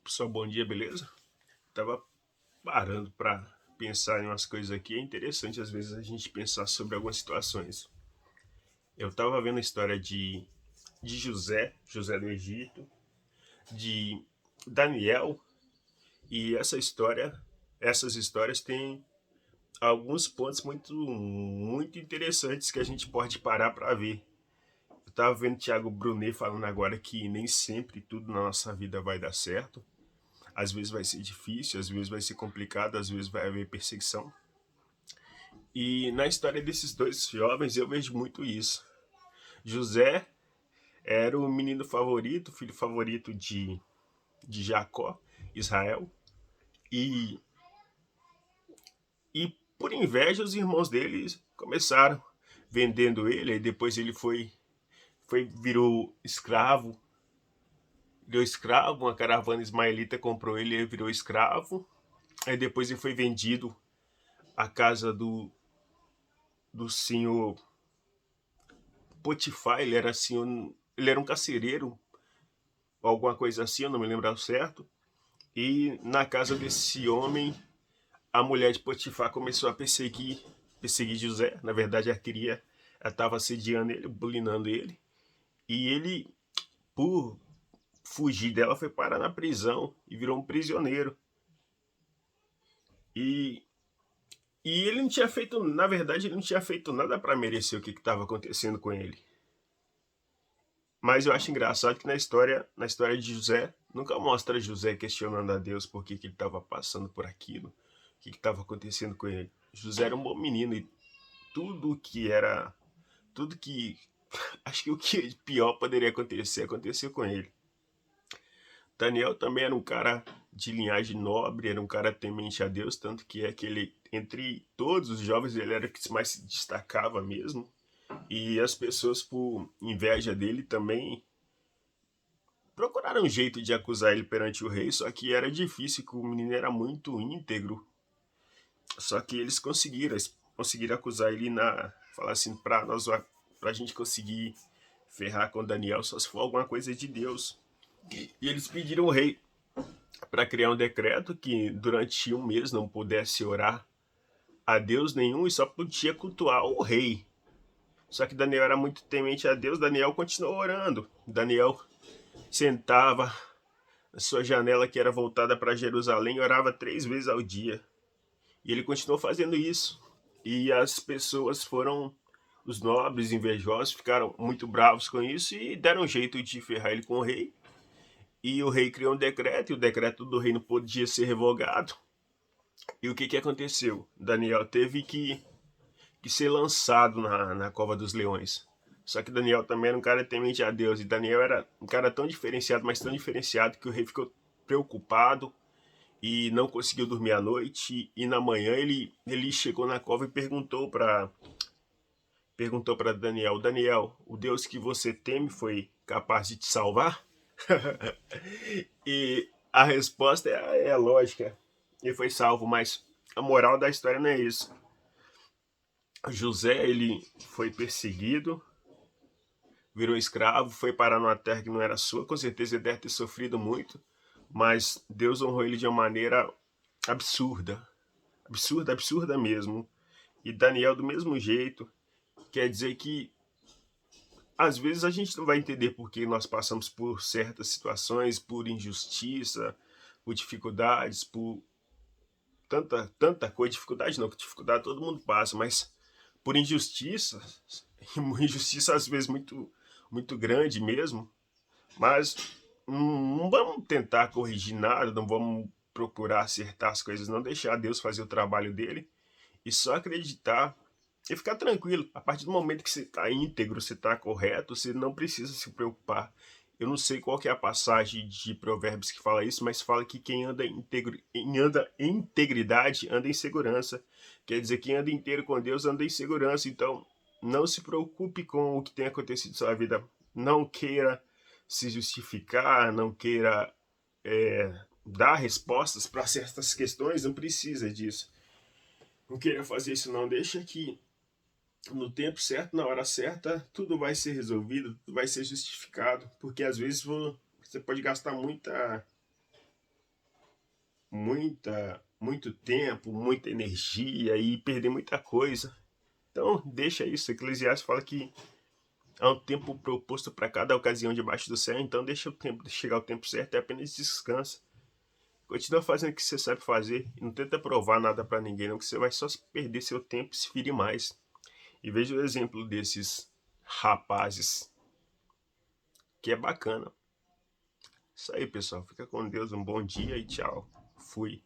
Pessoal, bom dia, beleza? Tava parando para pensar em umas coisas aqui. É interessante às vezes a gente pensar sobre algumas situações. Eu tava vendo a história de José do Egito, de Daniel, e essas histórias têm alguns pontos muito interessantes que a gente pode parar para ver. Eu tava vendo Thiago Brunet falando agora que nem sempre tudo na nossa vida vai dar certo. Às vezes vai ser difícil, às vezes vai ser complicado, às vezes vai haver perseguição. E na história desses dois jovens eu vejo muito isso. José era o menino favorito, o filho favorito de Jacó, Israel. E, e por inveja os irmãos dele começaram vendendo ele, e depois ele virou escravo, uma caravana ismaelita comprou ele e ele virou escravo. Aí depois ele foi vendido à casa do senhor Potifar. Ele era um carcereiro, alguma coisa assim, eu não me lembro ao certo. E na casa desse homem, a mulher de Potifar começou a perseguir José. Na verdade, ela estava assediando ele, bulinando ele. E ele, por fugir dela, foi parar na prisão e virou um prisioneiro. E, e ele não tinha feito, na verdade, ele não tinha feito nada para merecer o que estava acontecendo com ele. Mas eu acho engraçado que na história de José, nunca mostra José questionando a Deus por que ele estava passando por aquilo, o que estava acontecendo com ele. José era um bom menino e tudo que era, tudo que, acho que o que pior poderia acontecer, aconteceu com ele. Daniel também era um cara de linhagem nobre, era um cara temente a Deus, tanto que é que ele, entre todos os jovens, ele era o que mais se destacava mesmo. E as pessoas, por inveja dele, também procuraram um jeito de acusar ele perante o rei, só que era difícil, que o menino era muito íntegro. Só que eles conseguiram acusar ele falar assim, pra gente conseguir ferrar com Daniel, só se for alguma coisa de Deus. E eles pediram ao rei para criar um decreto que durante um mês não pudesse orar a Deus nenhum e só podia cultuar o rei. Só que Daniel era muito temente a Deus, Daniel continuou orando. Daniel sentava na sua janela que era voltada para Jerusalém e orava 3 vezes ao dia. E ele continuou fazendo isso. E as pessoas os nobres invejosos, ficaram muito bravos com isso e deram um jeito de ferrar ele com o rei. E o rei criou um decreto, e o decreto do rei não podia ser revogado. E o que aconteceu? Daniel teve que ser lançado na cova dos leões. Só que Daniel também era um cara temente a Deus. E Daniel era um cara tão diferenciado, mas tão diferenciado, que o rei ficou preocupado e não conseguiu dormir à noite. E na manhã ele chegou na cova e perguntou para Daniel: Daniel, o Deus que você teme foi capaz de te salvar? E a resposta é lógica. Ele foi salvo, mas a moral da história não é isso. José, ele foi perseguido, virou escravo, foi parar numa terra que não era sua. Com certeza ele deve ter sofrido muito, mas Deus honrou ele de uma maneira absurda. Absurda, absurda mesmo. E Daniel do mesmo jeito. Quer dizer que às vezes a gente não vai entender por que nós passamos por certas situações, por injustiça, por dificuldades, por tanta coisa. Dificuldade não, que dificuldade todo mundo passa, mas por injustiça, injustiça às vezes muito grande mesmo. Mas não vamos tentar corrigir nada, não vamos procurar acertar as coisas, não deixar Deus fazer o trabalho dele e só acreditar e ficar tranquilo. A partir do momento que você está íntegro, você está correto, você não precisa se preocupar. Eu não sei qual que é a passagem de Provérbios que fala isso, mas fala que quem anda em integridade anda em segurança. Quer dizer, quem anda inteiro com Deus anda em segurança. Então, não se preocupe com o que tem acontecido na sua vida. Não queira se justificar, não queira dar respostas para certas questões, não precisa disso. Não queira fazer isso não, deixa que no tempo certo, na hora certa, tudo vai ser resolvido, tudo vai ser justificado, porque às vezes você pode gastar muito tempo, muita energia e perder muita coisa. Então, deixa isso. Eclesiastes fala que há um tempo proposto para cada ocasião debaixo do céu, então deixa o tempo chegar o tempo certo e apenas descansa. Continua fazendo o que você sabe fazer e não tenta provar nada para ninguém, não, que você vai só perder seu tempo e se ferir mais. E veja o exemplo desses rapazes, que é bacana. Isso aí, pessoal. Fica com Deus, um bom dia e tchau. Fui.